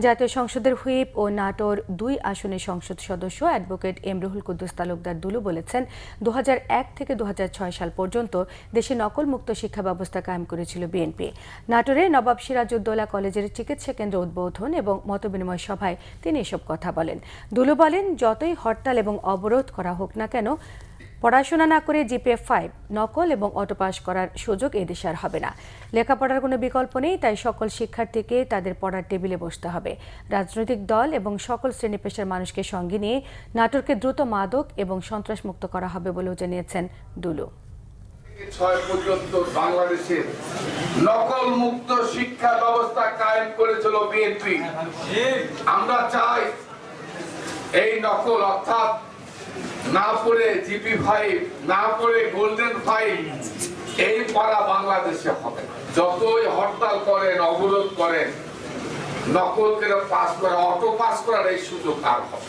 জাতীয় সংসদের হুইপ ও নাটোর ২ আসনের সংসদ সদস্য অ্যাডভোকেট এমরুহুল কুদ্দুস তালুকদার দুলু বলেছেন ২০০১ থেকে ২০০৬ সাল পর্যন্ত দেশে নকলমুক্ত শিক্ষা ব্যবস্থা কায়েম করেছিল বিএনপি। নাটোরে নবাব সিরাজউদ্দৌলা কলেজের চিকিৎসা কেন্দ্র উদ্বোধন এবং মতবিনিময় সভায় তিনি এসব কথা বলেন। দুলু বলেন, যতই হরতাল এবং অবরোধ করা হোক না কেন, পড়াশোনা না করে GPA-5 নকল এবং অটো পাস করার সুযোগ এদেশে আর হবে না। লেখাপড়ার কোনো বিকল্প নেই, তাই সকল শিক্ষার্থীকে তাদের পড়ার টেবিলে বসতে হবে। রাজনৈতিক দল এবং সকল শ্রেণী পেশার মানুষকে সঙ্গে নিয়ে নাটোরকে দ্রুত মাদক এবং সন্ত্রাসমুক্ত করা হবে বলেও জানিয়েছেন দুলু। 6 পর্যন্ত বাংলাদেশের নকল মুক্ত শিক্ষা ব্যবস্থা কায়েম করেছিল বিএনপি। আমরা চাই এই নকল অর্থাৎ না পড়ে GP-5 না পড়ে গোল্ডেন 5 এই পড়া বাংলাদেশে হবে। যতই হরতাল করেন অবরোধ করেন, নকল করে পাস করা অটো পাস করার এই সুযোগ আর হবে।